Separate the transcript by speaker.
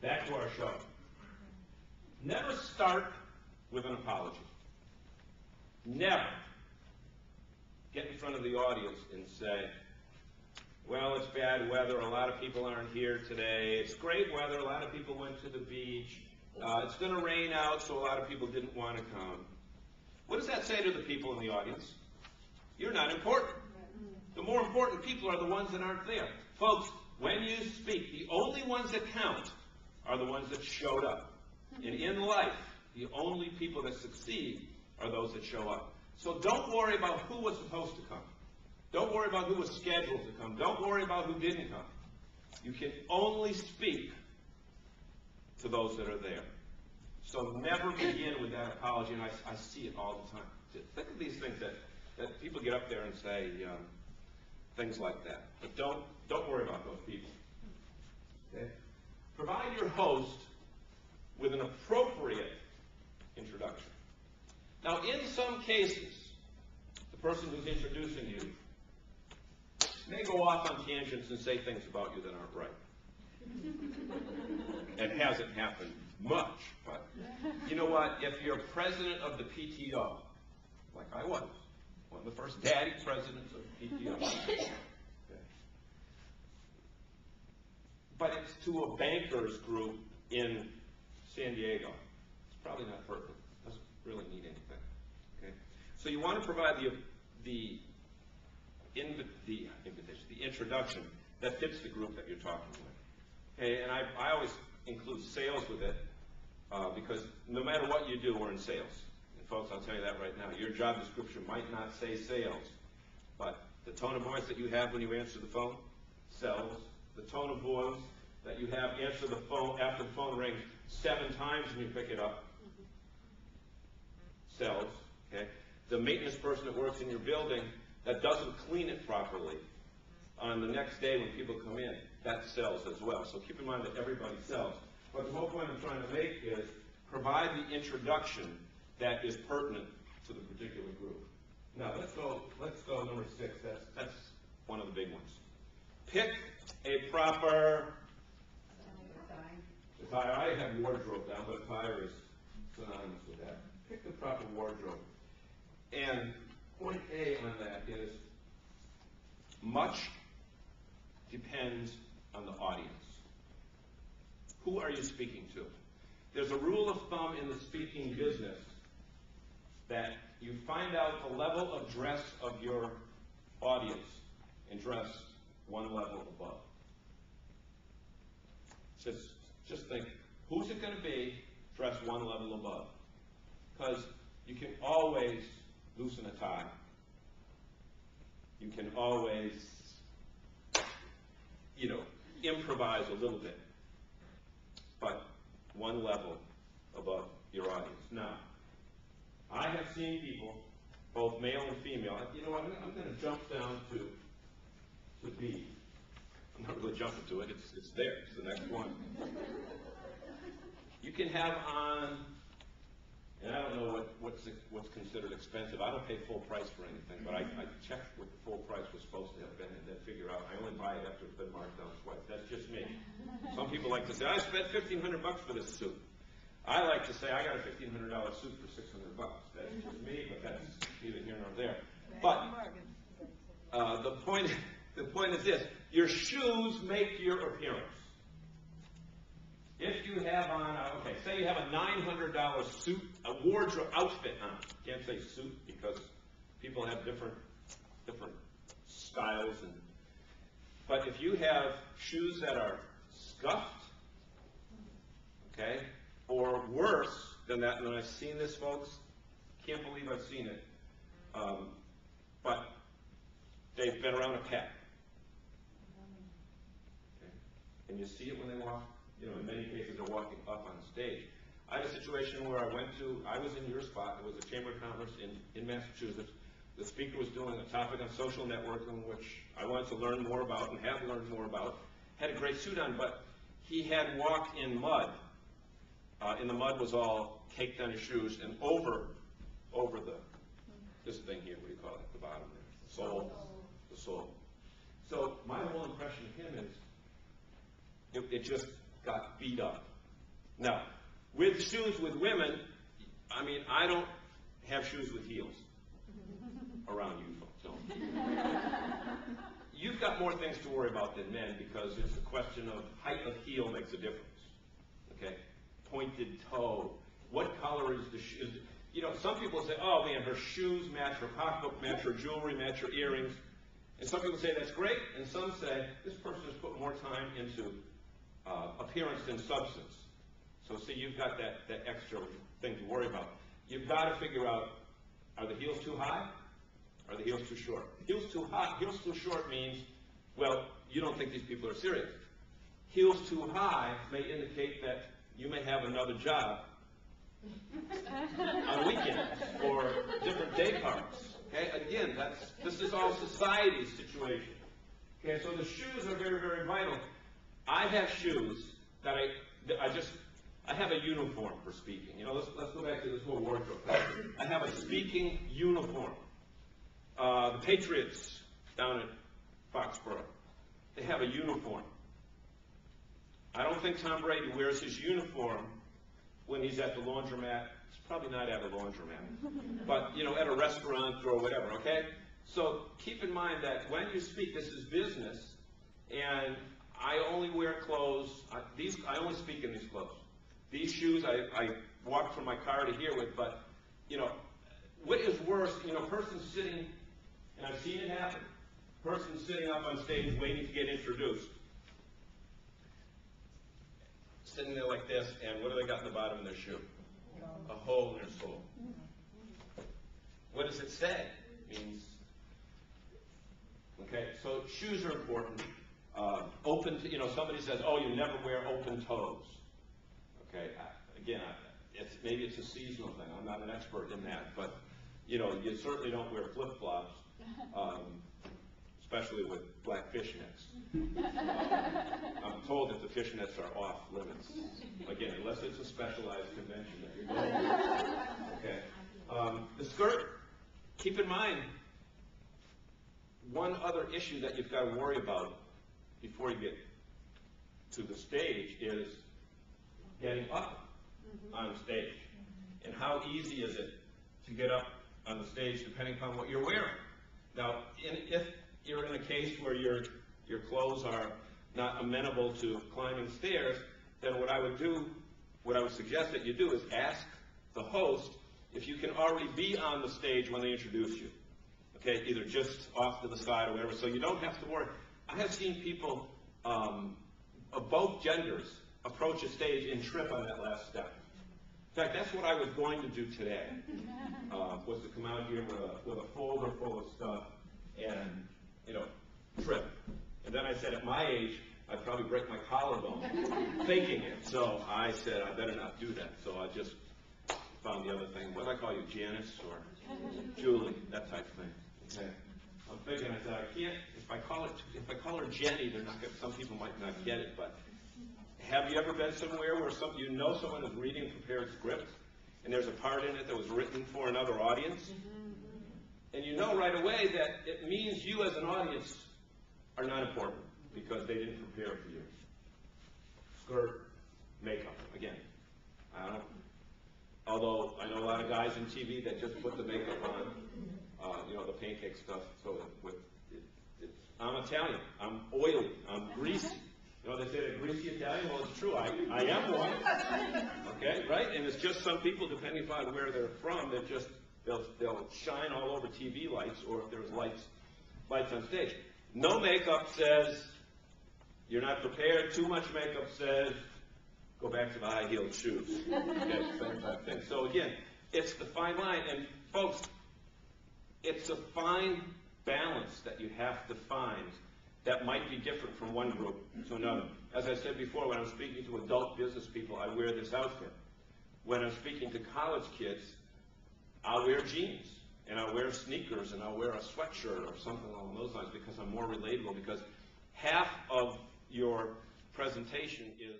Speaker 1: Back to our show. Never start with an apology. Never get in front of the audience and say, well, it's bad weather, a lot of people aren't here today, it's great weather, a lot of people went to the beach, it's going to rain out, so a lot of people didn't want to come. What does that say to the people in the audience? You're not important. The more important people are the ones that aren't there. Folks, when you speak, the only ones that count are the ones that showed up. And in life, the only people that succeed are those that show up. So don't worry about who was supposed to come. Don't worry about who was scheduled to come. Don't worry about who didn't come. You can only speak to those that are there. So never begin with that apology, and I see it all the time. Think of these things that people get up there and say things like that. But don't worry about those people. Okay? Provide your host with an appropriate introduction. Now, in some cases, the person who's introducing you may go off on tangents and say things about you that aren't right. It hasn't happened much, but you know what? If you're president of the PTO, like I was, one of the first daddy presidents of PTO, okay. But it's to a bankers group in San Diego. It's probably not perfect. It doesn't really mean anything. Okay? So you want to provide the introduction that fits the group that you're talking with. Okay? And I always include sales with it because no matter what you do, we're in sales. And folks, I'll tell you that right now. Your job description might not say sales, but the tone of voice that you have when you answer the phone sells. The tone of voice that you have answer the phone after the phone rings 7 times when you pick it up sells. Okay? The maintenance person that works in your building that doesn't clean it properly on the next day when people come in, that sells as well. So keep in mind that everybody sells. But the whole point I'm trying to make is provide the introduction that is pertinent to the particular group. Now let's go number 6. That's one of the big ones. Pick a proper attire. I have wardrobe down, but attire is synonymous with that. Pick the proper wardrobe. And point A on that is much depends on the audience. Who are you speaking to? There's a rule of thumb in the speaking business that you find out the level of dress of your audience and dress one level above. Just think, who's it going to be? Dress one level above. Because you can always loosen a tie. You can always, improvise a little bit. But one level above your audience. Now, I have seen people, both male and female. You know what? I'm going to jump down to B. I'm not really jumping to it. It's there. It's the next one. You can have on, and I don't know what's considered expensive. I don't pay full price for anything, but I checked what the full price was supposed to have been and then figure out I only buy it after it's been marked down twice. That's just me. Some people like to say, I spent $1,500 for this suit. I like to say I got a $1,500 suit for $600. That's just me, but that's neither here nor there. But the point is this: your shoes make your appearance. If you have on, say you have a $900 suit, a wardrobe outfit on. Can't say suit because people have different styles. But if you have shoes that are scuffed, okay, or worse than that, and I've seen this, folks, can't believe I've seen it, but they've been around a pet. Okay? And you see it when they walk. In many cases, they're walking up on stage. I had a situation where I was in your spot. It was a Chamber of Commerce in Massachusetts. The speaker was doing a topic on social networking, which I wanted to learn more about and have learned more about. Had a great suit on, but he had walked in mud. And the mud was all caked on his shoes and over this thing here, what do you call it, the bottom there, the sole. So my whole impression of him is, it just got beat up. Now, with shoes with women, I mean, I don't have shoes with heels around you folks. So. You've got more things to worry about than men because it's a question of height of heel makes a difference. Okay? Pointed toe. What color is the shoe? You know, some people say, oh man, her shoes match her pocketbook, match her jewelry, match her earrings. And some people say that's great, and some say this person has put more time into appearance than substance. So see, you've got that extra thing to worry about. You've got to figure out, are the heels too high? Are the heels too short? Heels too high, heels too short means, well, you don't think these people are serious. Heels too high may indicate that you may have another job on weekends or different day parts. Okay, again, this is all society's situation. Okay, so the shoes are very, very vital. I have shoes that I have a uniform for speaking. You know, let's go back to this whole wardrobe thing. I have a speaking uniform. The Patriots down at Foxborough, they have a uniform. I don't think Tom Brady wears his uniform when he's at the laundromat. It's probably not at a laundromat, but you know, at a restaurant or whatever. Okay. So keep in mind that when you speak, this is business, and I only wear clothes. I only speak in these clothes. These shoes I walk from my car to here with, but you know, what is worse? You know, person sitting, and I've seen it happen. Person sitting up on stage waiting to get introduced. Sitting there like this, and what do they got in the bottom of their shoe? A hole in their sole. What does it say? It means, okay, so shoes are important. Open, you know, somebody says, oh, you never wear open toes. Okay, maybe it's a seasonal thing. I'm not an expert in that, but you know, you certainly don't wear flip-flops, especially with black fishnets. I'm told that the fishnets are off limits. Again, unless it's a specialized convention that you're going to. Okay. The skirt, keep in mind, one other issue that you've got to worry about before you get to the stage is getting up on stage. And how easy is it to get up on the stage depending upon what you're wearing. Now, if you're in a case where your clothes are not amenable to climbing stairs, then what I would suggest that you do is ask the host if you can already be on the stage when they introduce you. Okay, either just off to the side or whatever, so you don't have to worry. I have seen people of both genders approach a stage and trip on that last step. In fact, that's what I was going to do today, was to come out here with a folder full of stuff and, you know, trip. And then I said, at my age, I'd probably break my collarbone faking it. So I said, I better not do that. So I just found the other thing. What do I call you, Janice or Julie? That type of thing. Okay. I'm thinking, I said, I can't, if I call her Jenny, some people might not get it, but have you ever been somewhere where you know someone is reading a prepared script and there's a part in it that was written for another audience? And you know right away that it means you as an audience are not important because they didn't prepare for you. Skirt, makeup, again. Although I know a lot of guys in TV that just put the makeup on, you know, the pancake stuff. So I'm Italian. I'm oily. I'm greasy. You know, they say they're greasy Italian. Well, it's true. I am one. Okay, right? And it's just some people, depending upon where they're from, they'll shine all over TV lights, or if there's lights on stage. No makeup says you're not prepared. Too much makeup says go back to the high-heeled shoes. Okay, same type thing. So again, it's the fine line, and folks, it's a fine balance that you have to find that might be different from one group to another. As I said before, when I'm speaking to adult business people, I wear this outfit. When I'm speaking to college kids, I'll wear jeans, and I'll wear sneakers, and I'll wear a sweatshirt or something along those lines because I'm more relatable, because half of your presentation is